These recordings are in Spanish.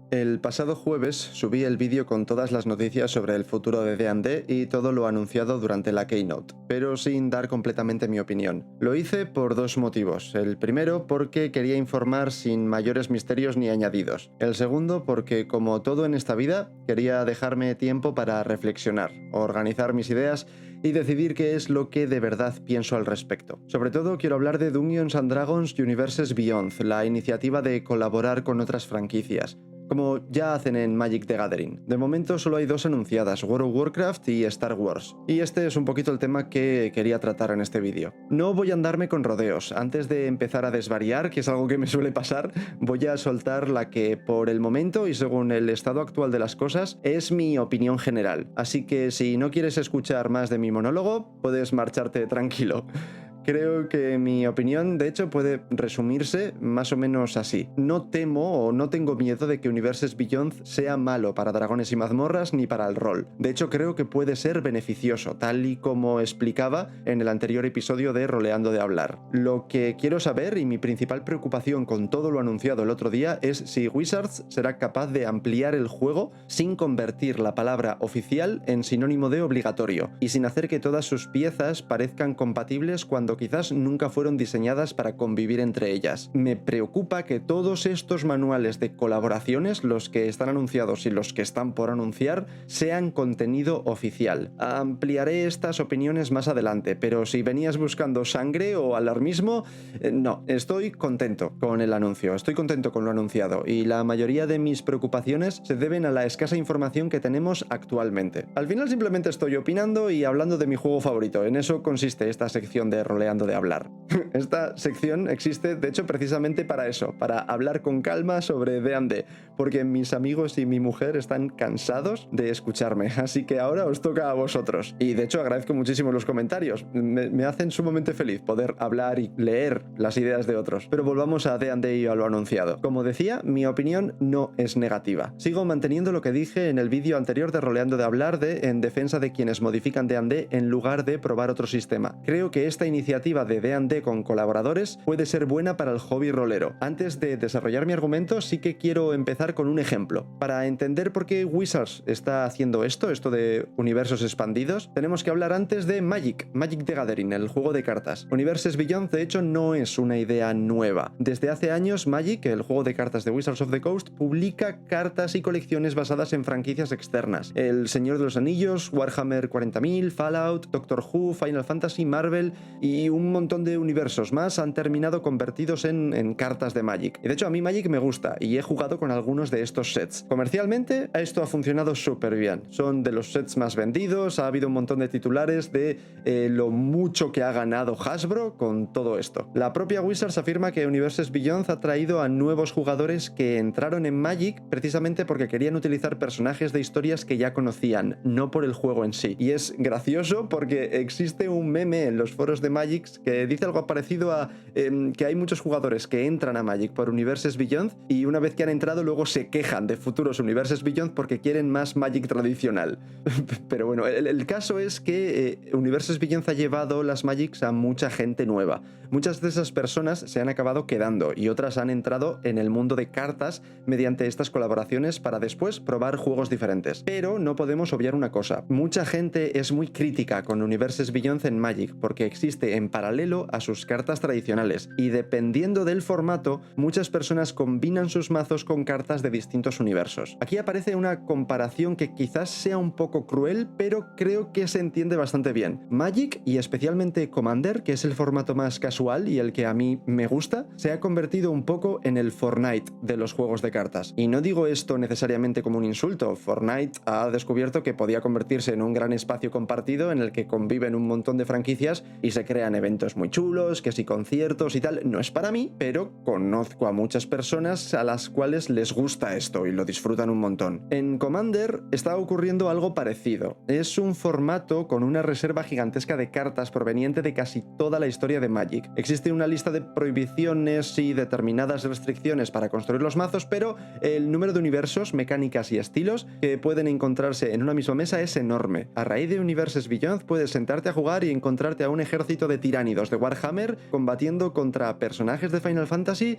El pasado jueves subí el vídeo con todas las noticias sobre el futuro de D&D y todo lo anunciado durante la Keynote, pero sin dar completamente mi opinión. Lo hice por dos motivos. El primero, porque quería informar sin mayores misterios ni añadidos. El segundo, porque como todo en esta vida, quería dejarme tiempo para reflexionar, organizar mis ideas y decidir qué es lo que de verdad pienso al respecto. Sobre todo quiero hablar de Dungeons & Dragons Universes Beyond, la iniciativa de colaborar con otras franquicias, como ya hacen en Magic the Gathering. De momento solo hay dos anunciadas, World of Warcraft y Star Wars. Y este es un poquito el tema que quería tratar en este vídeo. No voy a andarme con rodeos. Antes de empezar a desvariar, que es algo que me suele pasar, voy a soltar la que por el momento y según el estado actual de las cosas es mi opinión general. Así que si no quieres escuchar más de mi monólogo, puedes marcharte tranquilo. Creo que mi opinión, de hecho, puede resumirse más o menos así. No temo o no tengo miedo de que Universes Beyond sea malo para dragones y mazmorras ni para el rol. De hecho, creo que puede ser beneficioso, tal y como explicaba en el anterior episodio de Roleando de Hablar. Lo que quiero saber y mi principal preocupación con todo lo anunciado el otro día es si Wizards será capaz de ampliar el juego sin convertir la palabra oficial en sinónimo de obligatorio y sin hacer que todas sus piezas parezcan compatibles cuando quizás nunca fueron diseñadas para convivir entre ellas. Me preocupa que todos estos manuales de colaboraciones, los que están anunciados y los que están por anunciar, sean contenido oficial. Ampliaré estas opiniones más adelante, pero si venías buscando sangre o alarmismo, no, estoy contento con el anuncio, estoy contento con lo anunciado y la mayoría de mis preocupaciones se deben a la escasa información que tenemos actualmente. Al final simplemente estoy opinando y hablando de mi juego favorito, en eso consiste esta sección de Roleando de Hablar. Esta sección existe, de hecho, precisamente para eso, para hablar con calma sobre D&D, porque mis amigos y mi mujer están cansados de escucharme, así que ahora os toca a vosotros. Y de hecho agradezco muchísimo los comentarios, me hacen sumamente feliz poder hablar y leer las ideas de otros. Pero volvamos a D&D y a lo anunciado. Como decía, mi opinión no es negativa. Sigo manteniendo lo que dije en el vídeo anterior de Roleando de Hablar en defensa de quienes modifican D&D en lugar de probar otro sistema. Creo que esta iniciativa de D&D con colaboradores puede ser buena para el hobby rolero. Antes de desarrollar mi argumento, sí que quiero empezar con un ejemplo. Para entender por qué Wizards está haciendo esto de universos expandidos, tenemos que hablar antes de Magic the Gathering, el juego de cartas. Universes Beyond, de hecho, no es una idea nueva. Desde hace años, Magic, el juego de cartas de Wizards of the Coast, publica cartas y colecciones basadas en franquicias externas. El Señor de los Anillos, Warhammer 40.000, Fallout, Doctor Who, Final Fantasy, Marvel y un montón de universos más han terminado convertidos en cartas de Magic. Y de hecho a mí Magic me gusta y he jugado con algunos de estos sets. Comercialmente esto ha funcionado súper bien. Son de los sets más vendidos, ha habido un montón de titulares de lo mucho que ha ganado Hasbro con todo esto. La propia Wizards afirma que Universes Beyond ha traído a nuevos jugadores que entraron en Magic precisamente porque querían utilizar personajes de historias que ya conocían, no por el juego en sí. Y es gracioso porque existe un meme en los foros de Magic que dice algo parecido a que hay muchos jugadores que entran a Magic por Universes Beyond y una vez que han entrado luego se quejan de futuros Universes Beyond porque quieren más Magic tradicional. Pero bueno, el caso es que Universes Beyond ha llevado las Magics a mucha gente nueva. Muchas de esas personas se han acabado quedando y otras han entrado en el mundo de cartas mediante estas colaboraciones para después probar juegos diferentes. Pero no podemos obviar una cosa. Mucha gente es muy crítica con Universes Beyond en Magic porque existe en paralelo a sus cartas tradicionales y dependiendo del formato, muchas personas combinan sus mazos con cartas de distintos universos. Aquí aparece una comparación que quizás sea un poco cruel, pero creo que se entiende bastante bien. Magic, y especialmente Commander, que es el formato más casual y el que a mí me gusta, se ha convertido un poco en el Fortnite de los juegos de cartas. Y no digo esto necesariamente como un insulto. Fortnite ha descubierto que podía convertirse en un gran espacio compartido en el que conviven un montón de franquicias y se crean eventos muy chulos, que si conciertos y tal. No es para mí, pero conozco a muchas personas a las cuales les gusta esto y lo disfrutan un montón. En Commander está ocurriendo algo parecido. Es un formato con una reserva gigantesca de cartas proveniente de casi toda la historia de Magic. Existe una lista de prohibiciones y determinadas restricciones para construir los mazos, pero el número de universos, mecánicas y estilos que pueden encontrarse en una misma mesa es enorme. A raíz de Universes Beyond puedes sentarte a jugar y encontrarte a un ejército de de tiránidos de Warhammer combatiendo contra personajes de Final Fantasy,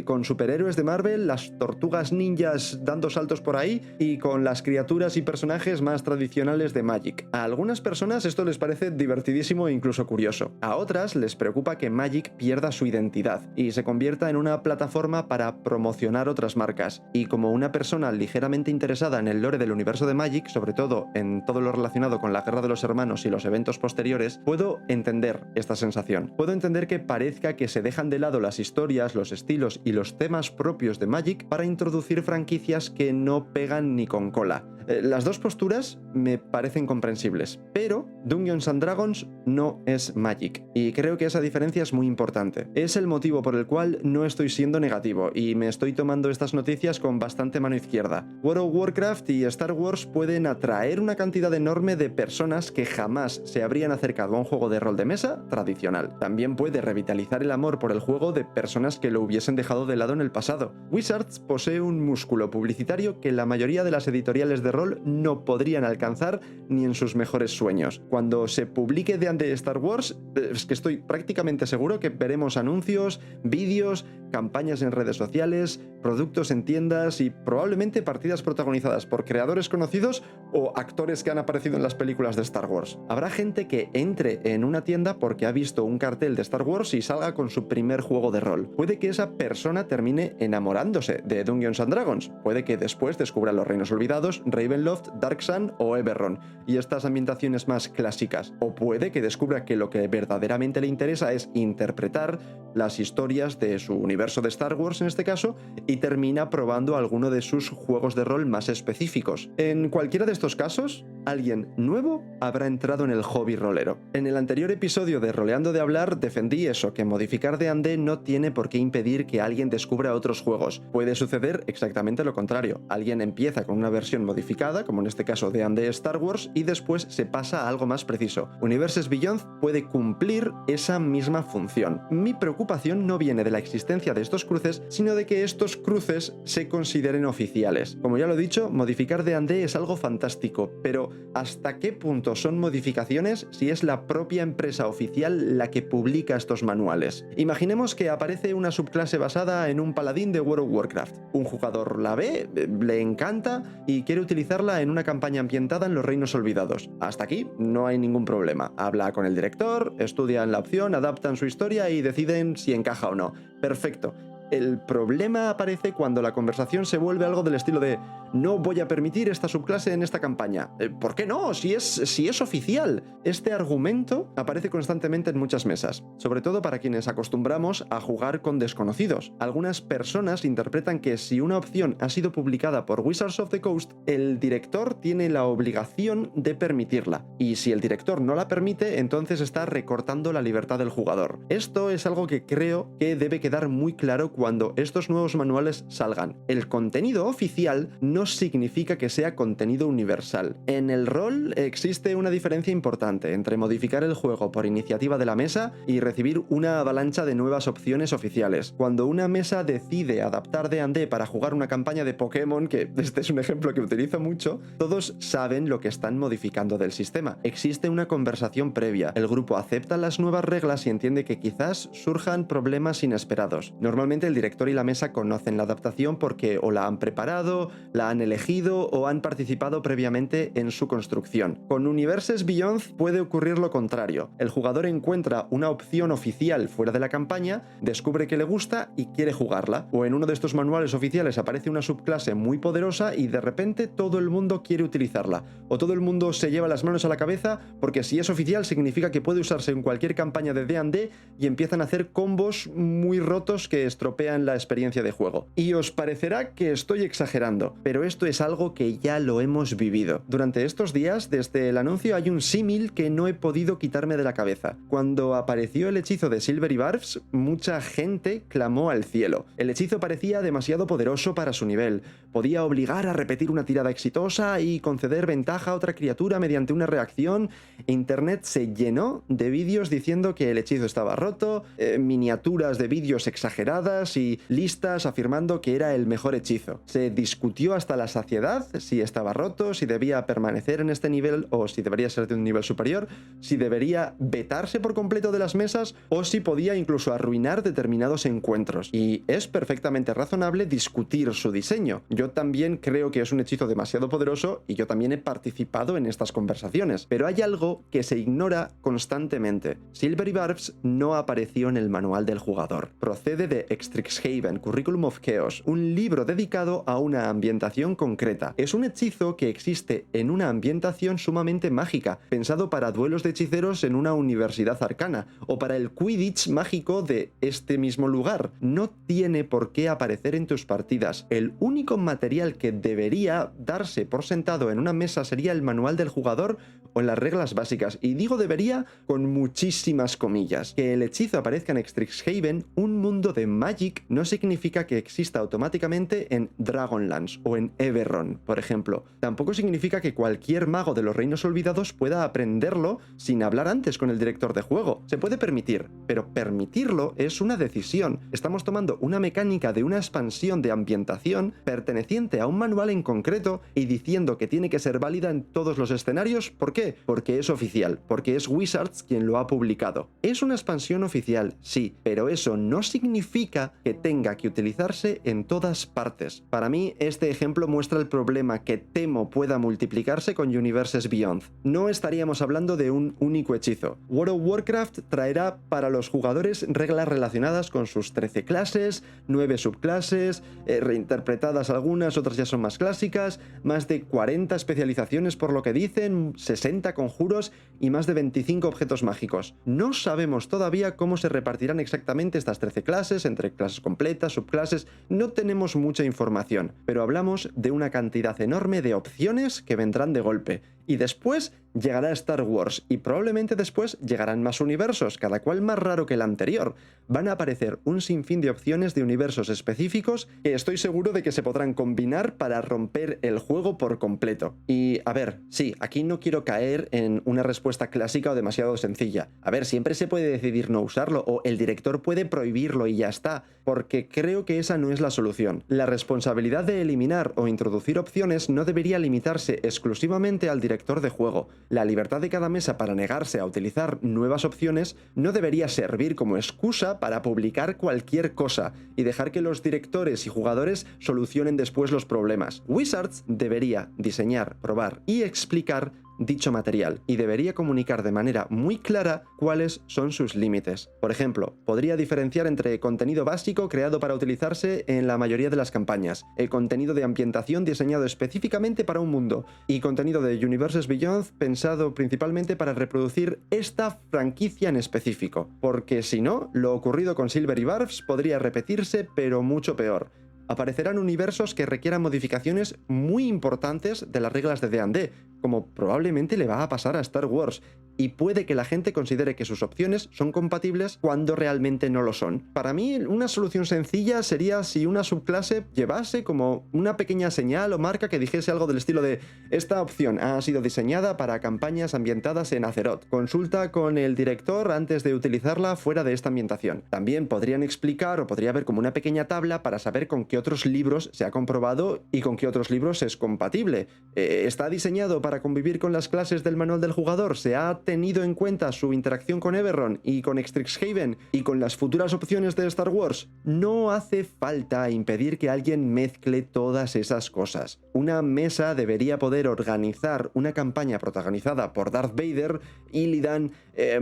con superhéroes de Marvel, las tortugas ninjas dando saltos por ahí y con las criaturas y personajes más tradicionales de Magic. A algunas personas esto les parece divertidísimo e incluso curioso. A otras les preocupa que Magic pierda su identidad y se convierta en una plataforma para promocionar otras marcas. Y como una persona ligeramente interesada en el lore del universo de Magic, sobre todo en todo lo relacionado con la Guerra de los Hermanos y los eventos posteriores, puedo entender esta sensación. Puedo entender que parezca que se dejan de lado las historias, los estilos y los temas propios de Magic para introducir franquicias que no pegan ni con cola. Las dos posturas me parecen comprensibles, pero Dungeons and Dragons no es Magic, y creo que esa diferencia es muy importante. Es el motivo por el cual no estoy siendo negativo, y me estoy tomando estas noticias con bastante mano izquierda. World of Warcraft y Star Wars pueden atraer una cantidad enorme de personas que jamás se habrían acercado a un juego de rol de mesa tradicional. También puede revitalizar el amor por el juego de personas que lo hubiesen dejado de lado en el pasado. Wizards posee un músculo publicitario que la mayoría de las editoriales de rol no podrían alcanzar ni en sus mejores sueños. Cuando se publique D&D Star Wars, es que estoy prácticamente seguro que veremos anuncios, vídeos, campañas en redes sociales, productos en tiendas y probablemente partidas protagonizadas por creadores conocidos o actores que han aparecido en las películas de Star Wars. Habrá gente que entre en una tienda porque ha visto un cartel de Star Wars y salga con su primer juego de rol. Puede que esa persona termine enamorándose de Dungeons and Dragons. Puede que después descubra los Reinos Olvidados, Ravenloft, Dark Sun o Eberron y estas ambientaciones más clásicas. O puede que descubra que lo que verdaderamente le interesa es interpretar las historias de su universo de Star Wars en este caso y termina probando alguno de sus juegos de rol más específicos. En cualquiera de estos casos, alguien nuevo habrá entrado en el hobby rolero. En el anterior episodio de Roleando de Hablar defendí eso, que modificar D&D no tiene por qué impedir que alguien descubra otros juegos. Puede suceder exactamente lo contrario. Alguien empieza con una versión modificada, como en este caso D&D Star Wars, y después se pasa a algo más preciso. Universes Beyond puede cumplir esa misma función. Mi preocupación no viene de la existencia de estos cruces, sino de que estos cruces se consideren oficiales. Como ya lo he dicho, modificar D&D es algo fantástico, pero ¿hasta qué punto son modificaciones si es la propia empresa oficial la que publica estos manuales? Imaginemos que aparece una subclase basada en un paladín de World of Warcraft. Un jugador la ve, le encanta y quiere utilizarla en una campaña ambientada en los Reinos Olvidados. Hasta aquí no hay ningún problema. Habla con el director, estudian la opción, adaptan su historia y deciden si encaja o no. Perfecto. El problema aparece cuando la conversación se vuelve algo del estilo de «No voy a permitir esta subclase en esta campaña». ¿Por qué no? Si es oficial. Este argumento aparece constantemente en muchas mesas, sobre todo para quienes acostumbramos a jugar con desconocidos. Algunas personas interpretan que si una opción ha sido publicada por Wizards of the Coast, el director tiene la obligación de permitirla, y si el director no la permite, entonces está recortando la libertad del jugador. Esto es algo que creo que debe quedar muy claro cuando estos nuevos manuales salgan. El contenido oficial no significa que sea contenido universal. En el rol existe una diferencia importante entre modificar el juego por iniciativa de la mesa y recibir una avalancha de nuevas opciones oficiales. Cuando una mesa decide adaptar D&D para jugar una campaña de Pokémon, que este es un ejemplo que utilizo mucho, todos saben lo que están modificando del sistema. Existe una conversación previa. El grupo acepta las nuevas reglas y entiende que quizás surjan problemas inesperados. Normalmente el director y la mesa conocen la adaptación porque o la han preparado, la han elegido o han participado previamente en su construcción. Con Universes Beyond puede ocurrir lo contrario. El jugador encuentra una opción oficial fuera de la campaña, descubre que le gusta y quiere jugarla. O en uno de estos manuales oficiales aparece una subclase muy poderosa y de repente todo el mundo quiere utilizarla. O todo el mundo se lleva las manos a la cabeza porque si es oficial significa que puede usarse en cualquier campaña de D&D y empiezan a hacer combos muy rotos que estropean la experiencia de juego. Y os parecerá que estoy exagerando, pero esto es algo que ya lo hemos vivido. Durante estos días, desde el anuncio hay un símil que no he podido quitarme de la cabeza. Cuando apareció el hechizo de Silvery Barbs, mucha gente clamó al cielo. El hechizo parecía demasiado poderoso para su nivel. Podía obligar a repetir una tirada exitosa y conceder ventaja a otra criatura mediante una reacción. Internet se llenó de vídeos diciendo que el hechizo estaba roto, miniaturas de vídeos exageradas, cartas y listas afirmando que era el mejor hechizo. Se discutió hasta la saciedad si estaba roto, si debía permanecer en este nivel o si debería ser de un nivel superior, si debería vetarse por completo de las mesas o si podía incluso arruinar determinados encuentros. Y es perfectamente razonable discutir su diseño. Yo también creo que es un hechizo demasiado poderoso y yo también he participado en estas conversaciones. Pero hay algo que se ignora constantemente. Silvery Barbs no apareció en el manual del jugador. Procede de Strixhaven, Curriculum of Chaos, un libro dedicado a una ambientación concreta. Es un hechizo que existe en una ambientación sumamente mágica, pensado para duelos de hechiceros en una universidad arcana, o para el Quidditch mágico de este mismo lugar. No tiene por qué aparecer en tus partidas. El único material que debería darse por sentado en una mesa sería el manual del jugador o en las reglas básicas, y digo debería con muchísimas comillas. Que el hechizo aparezca en Strixhaven, un mundo de Magic, no significa que exista automáticamente en Dragonlance o en Eberron, por ejemplo. Tampoco significa que cualquier mago de los Reinos Olvidados pueda aprenderlo sin hablar antes con el director de juego. Se puede permitir, pero permitirlo es una decisión. Estamos tomando una mecánica de una expansión de ambientación perteneciente a un manual en concreto y diciendo que tiene que ser válida en todos los escenarios. ¿Por qué? Porque es oficial, porque es Wizards quien lo ha publicado. Es una expansión oficial, sí, pero eso no significa que tenga que utilizarse en todas partes. Para mí, este ejemplo muestra el problema que temo pueda multiplicarse con Universes Beyond. No estaríamos hablando de un único hechizo. World of Warcraft traerá para los jugadores reglas relacionadas con sus 13 clases, 9 subclases, reinterpretadas algunas, otras ya son más clásicas, más de 40 especializaciones por lo que dicen, 60 conjuros y más de 25 objetos mágicos. No sabemos todavía cómo se repartirán exactamente estas 13 clases, entre clases completas, subclases, no tenemos mucha información, pero hablamos de una cantidad enorme de opciones que vendrán de golpe. Y después llegará Star Wars, y probablemente después llegarán más universos, cada cual más raro que el anterior. Van a aparecer un sinfín de opciones de universos específicos que estoy seguro de que se podrán combinar para romper el juego por completo. Y a ver, sí, aquí no quiero caer en una respuesta clásica o demasiado sencilla. A ver, siempre se puede decidir no usarlo, o el director puede prohibirlo y ya está, porque creo que esa no es la solución. La responsabilidad de eliminar o introducir opciones no debería limitarse exclusivamente al director de juego. La libertad de cada mesa para negarse a utilizar nuevas opciones no debería servir como excusa para publicar cualquier cosa y dejar que los directores y jugadores solucionen después los problemas. Wizards debería diseñar, probar y explicar dicho material, y debería comunicar de manera muy clara cuáles son sus límites. Por ejemplo, podría diferenciar entre contenido básico creado para utilizarse en la mayoría de las campañas, el contenido de ambientación diseñado específicamente para un mundo, y contenido de Universes Beyond pensado principalmente para reproducir esta franquicia en específico, porque si no, lo ocurrido con Silvery Barbs podría repetirse, pero mucho peor. Aparecerán universos que requieran modificaciones muy importantes de las reglas de D&D, como probablemente le va a pasar a Star Wars, y puede que la gente considere que sus opciones son compatibles cuando realmente no lo son. Para mí, una solución sencilla sería si una subclase llevase como una pequeña señal o marca que dijese algo del estilo de: esta opción ha sido diseñada para campañas ambientadas en Azeroth. Consulta con el director antes de utilizarla fuera de esta ambientación. También podrían explicar, o podría haber como una pequeña tabla para saber con qué otros libros se ha comprobado y con qué otros libros es compatible. ¿Está diseñado para convivir con las clases del manual del jugador? ¿Se ha tenido en cuenta su interacción con Eberron y con Strixhaven y con las futuras opciones de Star Wars? No hace falta impedir que alguien mezcle todas esas cosas. Una mesa debería poder organizar una campaña protagonizada por Darth Vader, Illidan,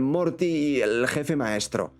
Morty y el jefe maestro.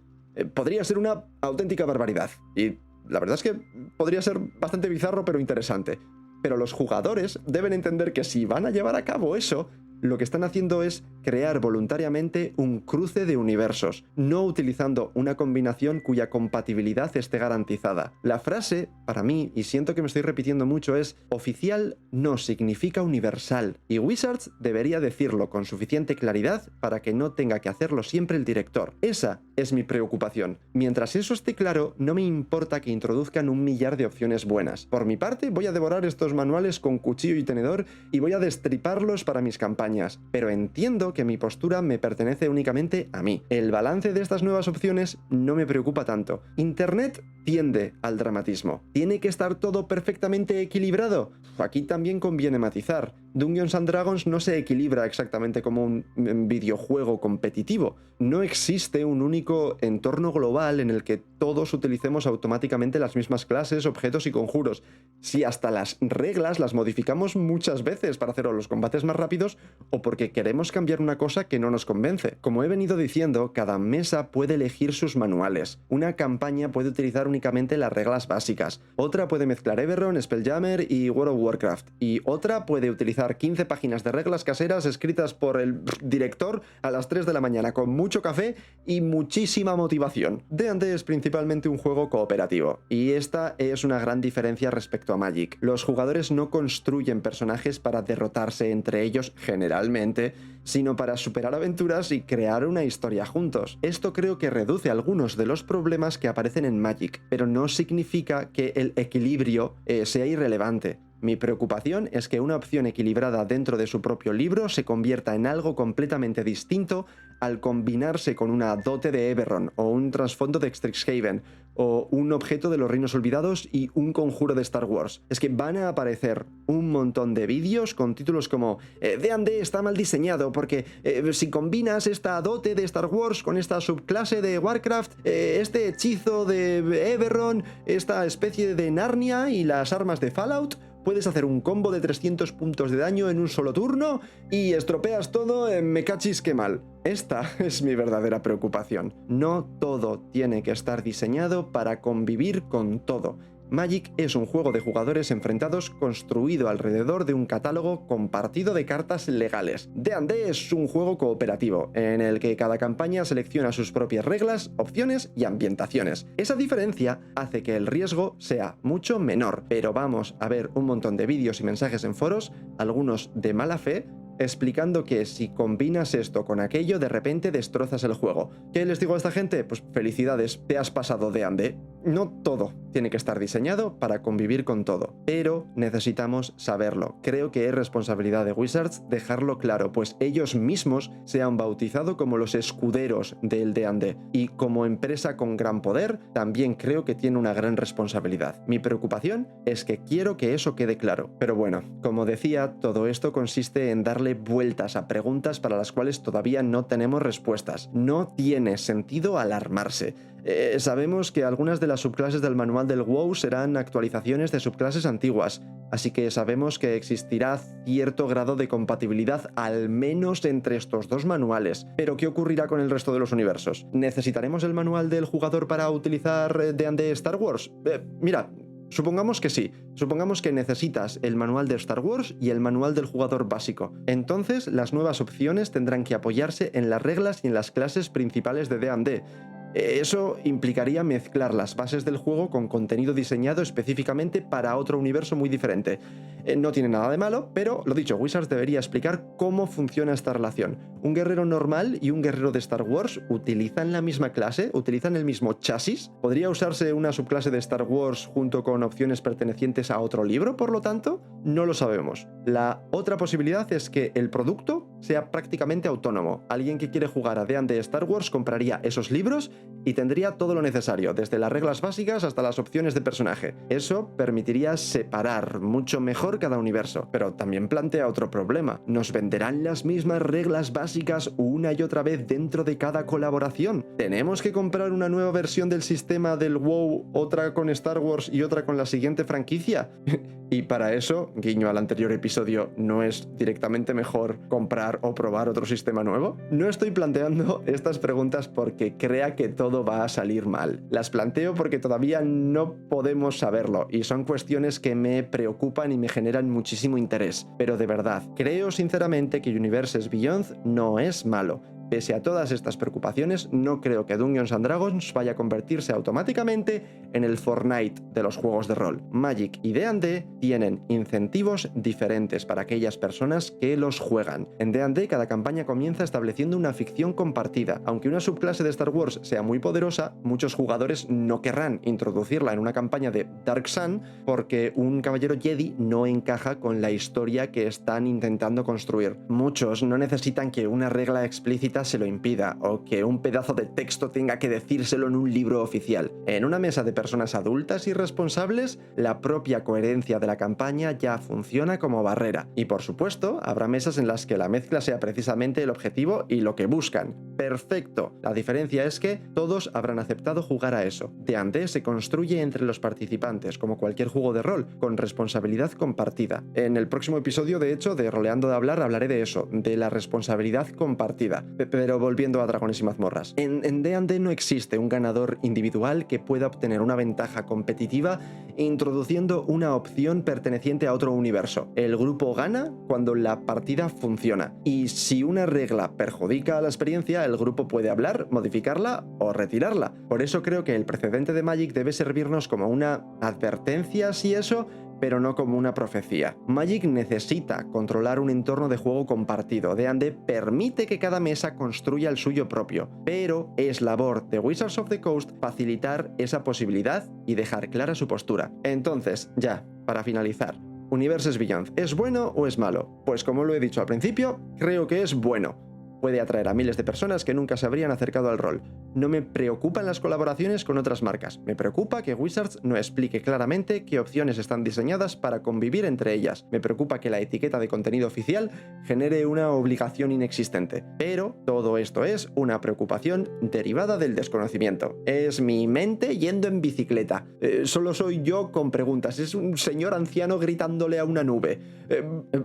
Podría ser una auténtica barbaridad, y la verdad es que podría ser bastante bizarro pero interesante. Pero los jugadores deben entender que si van a llevar a cabo eso, lo que están haciendo es crear voluntariamente un cruce de universos, no utilizando una combinación cuya compatibilidad esté garantizada. La frase, para mí, y siento que me estoy repitiendo mucho, es: oficial no significa universal, y Wizards debería decirlo con suficiente claridad para que no tenga que hacerlo siempre el director. Esa es mi preocupación. Mientras eso esté claro, no me importa que introduzcan un millar de opciones buenas. Por mi parte, voy a devorar estos manuales con cuchillo y tenedor y voy a destriparlos para mis campañas. campañas, pero entiendo que mi postura me pertenece únicamente a mí. El balance de estas nuevas opciones no me preocupa tanto. Internet tiende al dramatismo. ¿Tiene que estar todo perfectamente equilibrado? Aquí también conviene matizar. Dungeons and Dragons no se equilibra exactamente como un videojuego competitivo. No existe un único entorno global en el que todos utilicemos automáticamente las mismas clases, objetos y conjuros. Si hasta las reglas las modificamos muchas veces para hacer los combates más rápidos o porque queremos cambiar una cosa que no nos convence. Como he venido diciendo, cada mesa puede elegir sus manuales. Una campaña puede utilizar únicamente las reglas básicas. Otra puede mezclar Eberron, Spelljammer y World of Warcraft. Y otra puede utilizar 15 páginas de reglas caseras escritas por el director a las 3 de la mañana con mucho café y muchísima motivación. D&D es principalmente un juego cooperativo, y esta es una gran diferencia respecto a Magic. Los jugadores no construyen personajes para derrotarse entre ellos generalmente, sino para superar aventuras y crear una historia juntos. Esto creo que reduce algunos de los problemas que aparecen en Magic, pero no significa que el equilibrio sea irrelevante. Mi preocupación es que una opción equilibrada dentro de su propio libro se convierta en algo completamente distinto al combinarse con una dote de Eberron, o un trasfondo de Strixhaven, o un objeto de los Reinos Olvidados y un conjuro de Star Wars. Es que van a aparecer un montón de vídeos con títulos como D&D está mal diseñado porque si combinas esta dote de Star Wars con esta subclase de Warcraft, este hechizo de Eberron, esta especie de Narnia y las armas de Fallout, puedes hacer un combo de 300 puntos de daño en un solo turno y estropeas todo en me cachis que mal. Esta es mi verdadera preocupación. No todo tiene que estar diseñado para convivir con todo. Magic es un juego de jugadores enfrentados construido alrededor de un catálogo compartido de cartas legales. D&D es un juego cooperativo, en el que cada campaña selecciona sus propias reglas, opciones y ambientaciones. Esa diferencia hace que el riesgo sea mucho menor, pero vamos a ver un montón de vídeos y mensajes en foros, algunos de mala fe, explicando que si combinas esto con aquello, de repente destrozas el juego. ¿Qué les digo a esta gente? Pues felicidades, te has pasado D&D. No todo tiene que estar diseñado para convivir con todo, pero necesitamos saberlo. Creo que es responsabilidad de Wizards dejarlo claro, pues ellos mismos se han bautizado como los escuderos del D&D, y como empresa con gran poder, también creo que tiene una gran responsabilidad. Mi preocupación es que quiero que eso quede claro. Pero bueno, como decía, todo esto consiste en darle vueltas a preguntas para las cuales todavía no tenemos respuestas. No tiene sentido alarmarse. Sabemos que algunas de las subclases del manual del WoW serán actualizaciones de subclases antiguas, así que sabemos que existirá cierto grado de compatibilidad al menos entre estos dos manuales. Pero ¿qué ocurrirá con el resto de los universos? ¿Necesitaremos el manual del jugador para utilizar D&D Star Wars? Mira, supongamos que sí. Supongamos que necesitas el manual de Star Wars y el manual del jugador básico. Entonces, las nuevas opciones tendrán que apoyarse en las reglas y en las clases principales de D&D. Eso implicaría mezclar las bases del juego con contenido diseñado específicamente para otro universo muy diferente. No tiene nada de malo, pero lo dicho, Wizards debería explicar cómo funciona esta relación. ¿Un guerrero normal y un guerrero de Star Wars utilizan la misma clase? ¿Utilizan el mismo chasis? ¿Podría usarse una subclase de Star Wars junto con opciones pertenecientes a otro libro, por lo tanto? No lo sabemos. La otra posibilidad es que el producto sea prácticamente autónomo. Alguien que quiere jugar a D&D Star Wars compraría esos libros y tendría todo lo necesario, desde las reglas básicas hasta las opciones de personaje. Eso permitiría separar mucho mejor cada universo, pero también plantea otro problema. ¿Nos venderán las mismas reglas básicas una y otra vez dentro de cada colaboración? ¿Tenemos que comprar una nueva versión del sistema del WoW, otra con Star Wars y otra con la siguiente franquicia? Y para eso, guiño al anterior episodio, ¿no es directamente mejor comprar o probar otro sistema nuevo? No estoy planteando estas preguntas porque crea que todo va a salir mal. Las planteo porque todavía no podemos saberlo y son cuestiones que me preocupan y me generan muchísimo interés. Pero de verdad, creo sinceramente que Universes Beyond no es malo. Pese a todas estas preocupaciones, no creo que Dungeons and Dragons vaya a convertirse automáticamente en el Fortnite de los juegos de rol. Magic y D&D tienen incentivos diferentes para aquellas personas que los juegan. En D&D cada campaña comienza estableciendo una ficción compartida. Aunque una subclase de Star Wars sea muy poderosa, muchos jugadores no querrán introducirla en una campaña de Dark Sun porque un caballero Jedi no encaja con la historia que están intentando construir. Muchos no necesitan que una regla explícita se lo impida o que un pedazo de texto tenga que decírselo en un libro oficial. En una mesa de personas adultas y responsables, la propia coherencia de la campaña ya funciona como barrera. Y por supuesto, habrá mesas en las que la mezcla sea precisamente el objetivo y lo que buscan. Perfecto. La diferencia es que todos habrán aceptado jugar a eso. D&D se construye entre los participantes, como cualquier juego de rol, con responsabilidad compartida. En el próximo episodio, de hecho, de Roleando de Hablar, hablaré de eso, de la responsabilidad compartida. Pero volviendo a Dragones y Mazmorras. En D&D no existe un ganador individual que pueda obtener una ventaja competitiva introduciendo una opción perteneciente a otro universo. El grupo gana cuando la partida funciona. Y si una regla perjudica a la experiencia, el grupo puede hablar, modificarla o retirarla. Por eso creo que el precedente de Magic debe servirnos como una advertencia, si eso, pero no como una profecía. Magic necesita controlar un entorno de juego compartido. D&D permite que cada mesa construya el suyo propio, pero es labor de Wizards of the Coast facilitar esa posibilidad y dejar clara su postura. Entonces, ya, para finalizar, Universes Beyond, ¿es bueno o es malo? Pues como lo he dicho al principio, creo que es bueno. Puede atraer a miles de personas que nunca se habrían acercado al rol. No me preocupan las colaboraciones con otras marcas. Me preocupa que Wizards no explique claramente qué opciones están diseñadas para convivir entre ellas. Me preocupa que la etiqueta de contenido oficial genere una obligación inexistente. Pero todo esto es una preocupación derivada del desconocimiento. Es mi mente yendo en bicicleta. Solo soy yo con preguntas. Es un señor anciano gritándole a una nube.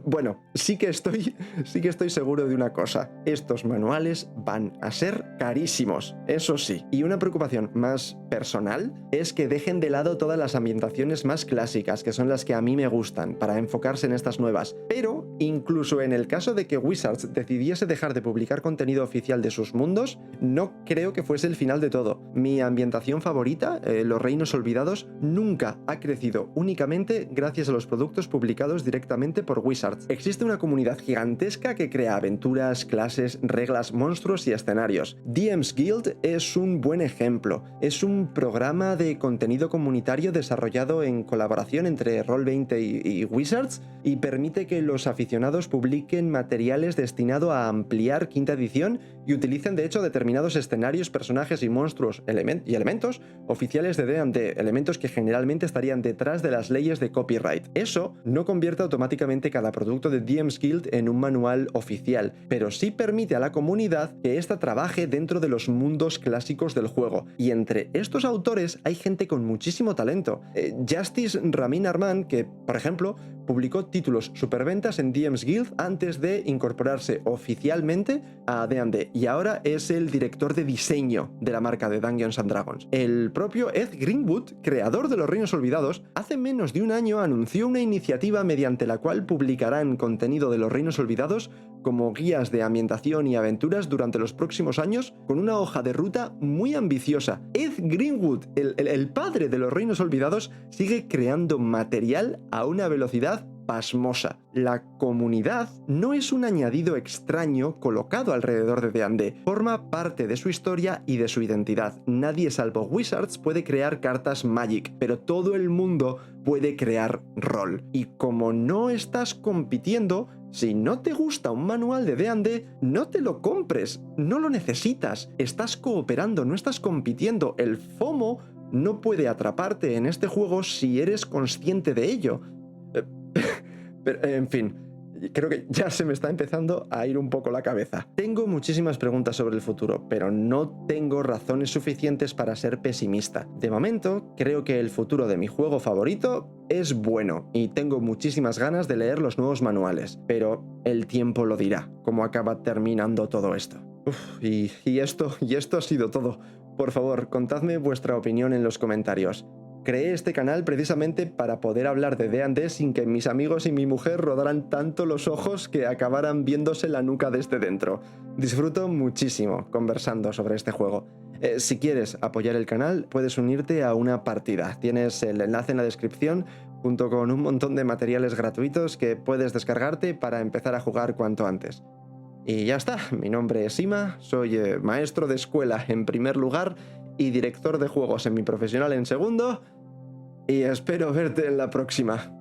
Bueno, sí que estoy seguro de una cosa. Estos manuales van a ser carísimos, eso sí. Y una preocupación más personal es que dejen de lado todas las ambientaciones más clásicas, que son las que a mí me gustan, para enfocarse en estas nuevas. Pero, incluso en el caso de que Wizards decidiese dejar de publicar contenido oficial de sus mundos, no creo que fuese el final de todo. Mi ambientación favorita, Los Reinos Olvidados, nunca ha crecido únicamente gracias a los productos publicados directamente por Wizards. Existe una comunidad gigantesca que crea aventuras, clases, reglas, monstruos y escenarios. DM's Guild es un buen ejemplo. Es un programa de contenido comunitario desarrollado en colaboración entre Roll20 y Wizards y permite que los aficionados publiquen materiales destinados a ampliar quinta edición y utilicen de hecho determinados escenarios, personajes y monstruos y elementos oficiales de D&D, elementos que generalmente estarían detrás de las leyes de copyright. Eso no convierte automáticamente cada producto de DM's Guild en un manual oficial, pero sí permite a la comunidad que ésta trabaje dentro de los mundos clásicos del juego. Y entre estos autores hay gente con muchísimo talento. Justice Ramin Arman, que, por ejemplo, publicó títulos superventas en DM's Guild antes de incorporarse oficialmente a D&D, y ahora es el director de diseño de la marca de Dungeons and Dragons. El propio Ed Greenwood, creador de Los Reinos Olvidados, hace menos de un año anunció una iniciativa mediante la cual publicarán contenido de Los Reinos Olvidados como guías de ambientación y aventuras durante los próximos años, con una hoja de ruta muy ambiciosa. Ed Greenwood, el padre de Los Reinos Olvidados, sigue creando material a una velocidad pasmosa. La comunidad no es un añadido extraño colocado alrededor de D&D, forma parte de su historia y de su identidad. Nadie salvo Wizards puede crear cartas Magic, pero todo el mundo puede crear rol. Y como no estás compitiendo, si no te gusta un manual de D&D, no te lo compres, no lo necesitas. Estás cooperando, no estás compitiendo. El FOMO no puede atraparte en este juego si eres consciente de ello. Pero, en fin, creo que ya se me está empezando a ir un poco la cabeza. Tengo muchísimas preguntas sobre el futuro, pero no tengo razones suficientes para ser pesimista. De momento, creo que el futuro de mi juego favorito es bueno y tengo muchísimas ganas de leer los nuevos manuales, pero el tiempo lo dirá, cómo acaba terminando todo esto. Y esto ha sido todo. Por favor, contadme vuestra opinión en los comentarios. Creé este canal precisamente para poder hablar de D&D sin que mis amigos y mi mujer rodaran tanto los ojos que acabaran viéndose la nuca desde dentro. Disfruto muchísimo conversando sobre este juego. Si quieres apoyar el canal, puedes unirte a una partida. Tienes el enlace en la descripción junto con un montón de materiales gratuitos que puedes descargarte para empezar a jugar cuanto antes. Y ya está, mi nombre es Ima, soy maestro de escuela en primer lugar y director de juegos semiprofesional en segundo, y espero verte en la próxima.